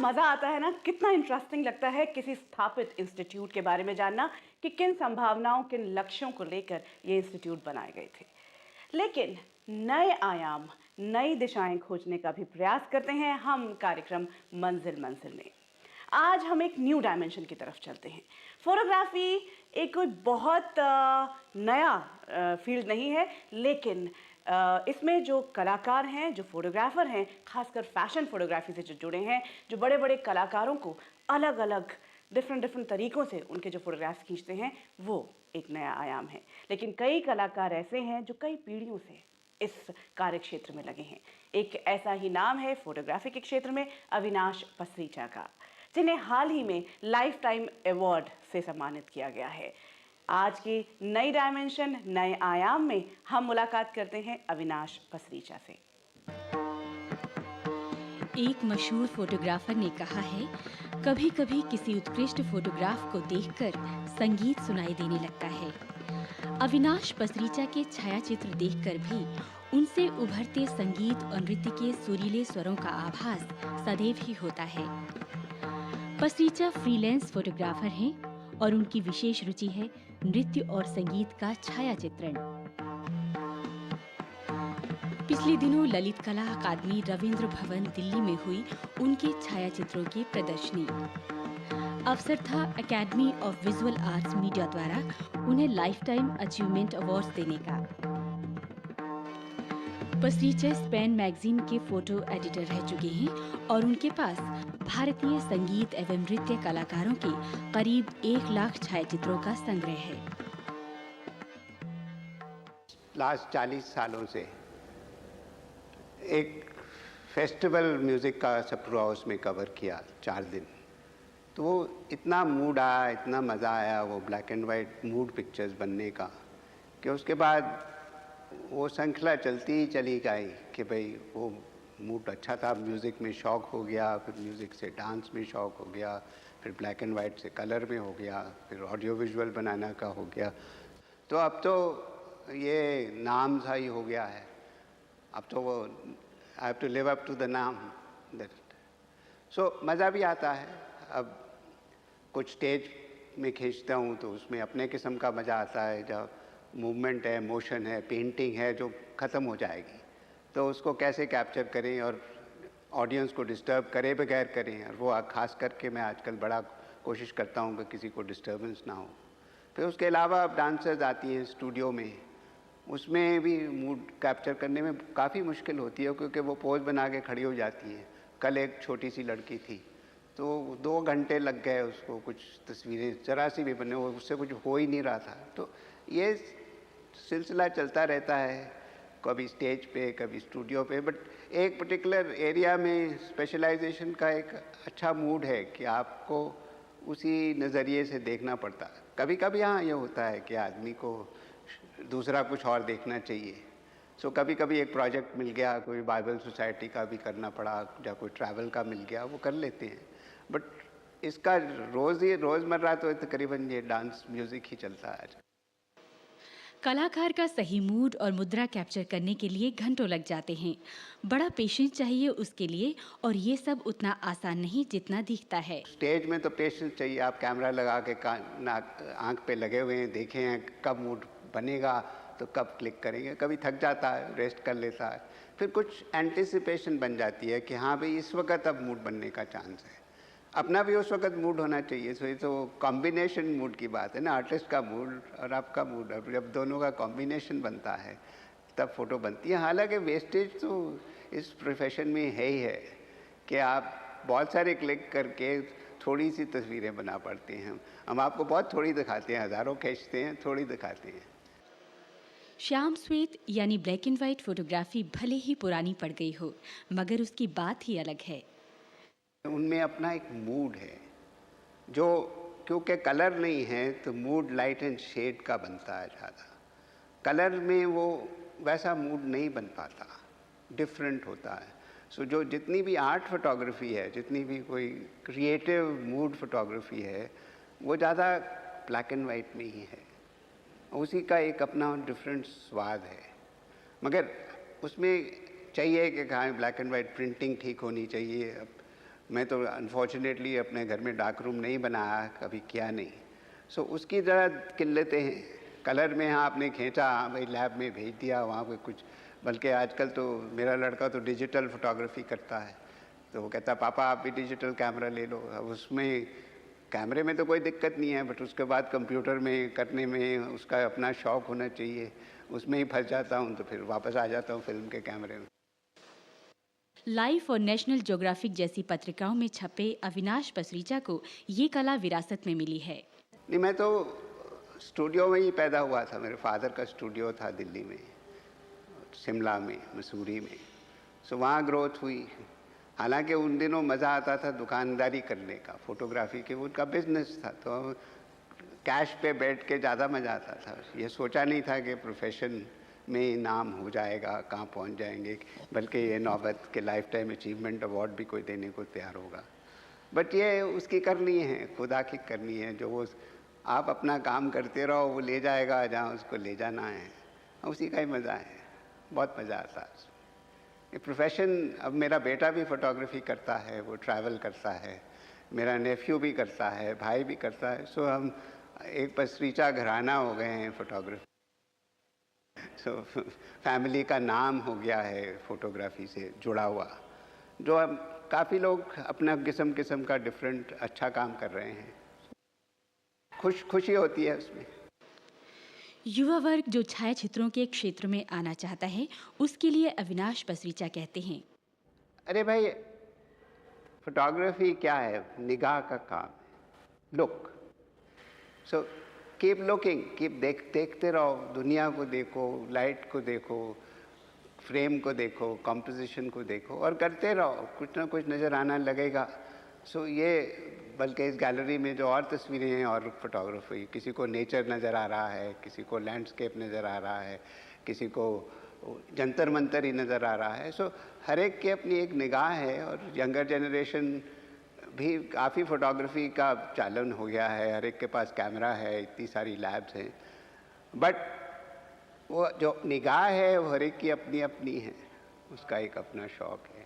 मज़ा आता है ना, कितना इंटरेस्टिंग लगता है किसी स्थापित इंस्टीट्यूट के बारे में जानना कि किन संभावनाओं, किन लक्ष्यों को लेकर ये इंस्टीट्यूट बनाए गए थे। लेकिन नए आयाम, नई दिशाएं खोजने का भी प्रयास करते हैं हम कार्यक्रम मंजिल मंजिल में। आज हम एक न्यू डायमेंशन की तरफ चलते हैं। फोटोग्राफी एक कोई बहुत नया फील्ड नहीं है, लेकिन इसमें जो कलाकार हैं, जो फोटोग्राफर हैं, खासकर फैशन फोटोग्राफी से जो जुड़े हैं, जो बड़े बड़े कलाकारों को अलग अलग डिफरेंट तरीक़ों से उनके जो फोटोग्राफ्स खींचते हैं, वो एक नया आयाम है। लेकिन कई कलाकार ऐसे हैं जो कई पीढ़ियों से इस कार्य क्षेत्र में लगे हैं। एक ऐसा ही नाम है फोटोग्राफी के क्षेत्र में अविनाश पसरीचा का, जिन्हें हाल ही में लाइफ टाइम अवार्ड से सम्मानित किया गया है। आज की नई डायमेंशन, नए आयाम में हम मुलाकात करते हैं अविनाश पसरीचा से। एक मशहूर फोटोग्राफर ने कहा है, कभी कभी किसी उत्कृष्ट फोटोग्राफ को देखकर संगीत सुनाई देने लगता है। अविनाश पसरीचा के छायाचित्र देखकर भी उनसे उभरते संगीत और नृत्य के सुरीले स्वरों का आभास सदैव ही होता है। पसरीचा फ्रीलांस फोटोग्राफर हैं और उनकी विशेष रुचि है नृत्य और संगीत का छायाचित्रण। पिछले दिनों ललित कला अकादमी रविंद्र भवन दिल्ली में हुई उनके छायाचित्रों की प्रदर्शनी। अवसर था academy of visual arts media द्वारा उन्हें लाइफ टाइम अचीवमेंट अवार्ड्स देने का। पसरीचा स्पेन मैगजीन के फोटो एडिटर रह चुके हैं और उनके पास भारतीय संगीत एवं नृत्य कलाकारों के करीब 1 लाख छायाचित्रों का संग्रह है। लास्ट 40 सालों से एक फेस्टिवल म्यूज़िक का सप्रू हाउस में कवर किया 4 दिन, तो वो इतना मूड आया, इतना मज़ा आया वो black and white mood pictures बनने का, कि उसके बाद वो श्रृंखला चलती ही चली गई कि भाई वो मूड अच्छा था, म्यूज़िक में शौक़ हो गया, फिर म्यूज़िक से डांस में शौक़ हो गया, फिर ब्लैक एंड वाइट से कलर में हो गया, फिर ऑडियो विजुअल बनाना का हो गया। तो अब तो ये नाम सा ही हो गया है, अब तो वो I have to live up to the नाम दैट। सो मज़ा भी आता है। अब कुछ स्टेज में खींचता हूँ तो उसमें अपने किस्म का मज़ा आता है, जब मूवमेंट है, मोशन है, पेंटिंग है जो ख़त्म हो जाएगी, तो उसको कैसे कैप्चर करें और ऑडियंस को डिस्टर्ब करे बगैर करें। और वो ख़ास करके मैं आजकल बड़ा कोशिश करता हूँ कि किसी को डिस्टर्बेंस ना हो। फिर उसके अलावा अब डांसर्स आती हैं स्टूडियो में, उसमें भी मूड कैप्चर करने में काफ़ी मुश्किल होती है, क्योंकि वो पोज बना के खड़ी हो जाती हैं। कल एक छोटी सी लड़की थी, तो 2 घंटे लग गए उसको, कुछ तस्वीरें ज़रा सी भी बने, उससे कुछ हो ही नहीं रहा था। तो ये सिलसिला चलता रहता है, कभी स्टेज पे, कभी स्टूडियो पे, बट एक पर्टिकुलर एरिया में स्पेशलाइजेशन का एक अच्छा मूड है कि आपको उसी नज़रिए से देखना पड़ता है। कभी कभी हाँ ये होता है कि आदमी को दूसरा कुछ और देखना चाहिए। सो कभी कभी एक प्रोजेक्ट मिल गया, कोई बाइबल सोसाइटी का भी करना पड़ा, या कोई ट्रैवल का मिल गया, वो कर लेते हैं। बट इसका रोज़मर्रा तो तकरीबन ये डांस म्यूज़िक ही चलता है। कलाकार का सही मूड और मुद्रा कैप्चर करने के लिए घंटों लग जाते हैं। बड़ा पेशेंस चाहिए उसके लिए, और ये सब उतना आसान नहीं जितना दिखता है। स्टेज में तो पेशेंस चाहिए। आप कैमरा लगा के आँख पे लगे हुए हैं, देखे हैं कब मूड बनेगा तो कब क्लिक करेंगे। कभी थक जाता है, रेस्ट कर लेता है, फिर कुछ एंटिसिपेशन बन जाती है कि हाँ भाई इस वक्त अब मूड बनने का चांस है। अपना भी उस वक्त मूड होना चाहिए। सो ये तो कॉम्बिनेशन मूड की बात है ना, आर्टिस्ट का मूड और आपका मूड, और जब दोनों का कॉम्बिनेशन बनता है तब फोटो बनती है। हालांकि वेस्टेज तो इस प्रोफेशन में है ही है कि आप बहुत सारे क्लिक करके थोड़ी सी तस्वीरें बना पड़ते हैं। हम आपको बहुत थोड़ी दिखाते हैं, हज़ारों खींचते हैं, थोड़ी दिखाते हैं। श्याम श्वेत यानी ब्लैक एंड व्हाइट फोटोग्राफी भले ही पुरानी पड़ गई हो, मगर उसकी बात ही अलग है। उनमें अपना एक मूड है, जो क्योंकि कलर नहीं है तो मूड लाइट एंड शेड का बनता है ज़्यादा। कलर में वो वैसा मूड नहीं बन पाता, डिफरेंट होता है। सो जो जितनी भी आर्ट फोटोग्राफी है, जितनी भी कोई क्रिएटिव मूड फोटोग्राफी है, वो ज़्यादा ब्लैक एंड वाइट में ही है। उसी का एक अपना डिफरेंट स्वाद है। मगर उसमें चाहिए कि कहाँ ब्लैक एंड वाइट प्रिंटिंग ठीक होनी चाहिए। मैं तो अनफॉर्चुनेटली अपने घर में डार्क रूम नहीं बनाया, कभी किया नहीं। सो उसकी ज़रा किल्लतें हैं। कलर में हाँ आपने खींचा, हाँ भाई लैब में भेज दिया वहाँ पे कुछ, बल्कि आजकल तो मेरा लड़का तो डिजिटल फोटोग्राफी करता है, तो वो कहता पापा आप भी डिजिटल कैमरा ले लो। अब उसमें कैमरे में तो कोई दिक्कत नहीं है, बट उसके बाद कंप्यूटर में करने में उसका अपना शौक़ होना चाहिए, उसमें ही फंस जाता हूँ, तो फिर वापस आ जाता हूँ फिल्म के कैमरे में। लाइफ और नेशनल ज्योग्राफिक जैसी पत्रिकाओं में छपे अविनाश पसरीचा को ये कला विरासत में मिली है। नहीं, मैं तो स्टूडियो में ही पैदा हुआ था। मेरे फादर का स्टूडियो था दिल्ली में, शिमला में, मसूरी में। सो वहाँ ग्रोथ हुई। हालांकि उन दिनों मज़ा आता था दुकानदारी करने का, फोटोग्राफी के, उनका बिजनेस था, तो कैश पे बैठ के ज़्यादा मज़ा आता था। ये सोचा नहीं था कि प्रोफेशन में नाम हो जाएगा, कहाँ पहुँच जाएंगे, बल्कि ये नौबत के लाइफ टाइम अचीवमेंट अवार्ड भी कोई देने को तैयार होगा। बट ये उसकी करनी है, खुदा की करनी है। जो वो आप अपना काम करते रहो, वो ले जाएगा जहाँ उसको ले जाना है, उसी का ही मज़ा है। बहुत मज़ा आता है ये प्रोफेशन। अब मेरा बेटा भी फोटोग्राफी करता है, वो ट्रैवल करता है, मेरा नेफ्यू भी करता है, भाई भी करता है। सो हम एक पसरीचा घराना हो गए हैं फोटोग्राफी। सो फैमिली का नाम हो गया है फोटोग्राफी से जुड़ा हुआ, जो अब काफ़ी लोग अपना किस्म का डिफरेंट अच्छा काम कर रहे हैं। खुशी होती है उसमें। युवा वर्ग जो छायाचित्रों के क्षेत्र में आना चाहता है, उसके लिए अविनाश पसरीचा कहते हैं, अरे भाई, फोटोग्राफी क्या है? निगाह का काम है, look. So keep looking, keep देखते रहो, दुनिया को देखो, लाइट को देखो, फ्रेम को देखो, कंपोजिशन को देखो, और करते रहो, कुछ ना कुछ नज़र आना लगेगा। सो ये, बल्कि इस गैलरी में जो और तस्वीरें हैं और फोटोग्राफी, किसी को नेचर नज़र आ रहा है, किसी को लैंडस्केप नज़र आ रहा है, किसी को जंतर मंतर ही नज़र आ रहा है। सो हर एक की अपनी एक निगाह है, और यंगर जनरेशन भी काफ़ी फोटोग्राफी का चालन हो गया है। हर एक के पास कैमरा है, इतनी सारी लैब्स हैं, बट वो जो निगाह है वो हर एक की अपनी अपनी है, उसका एक अपना शौक़ है।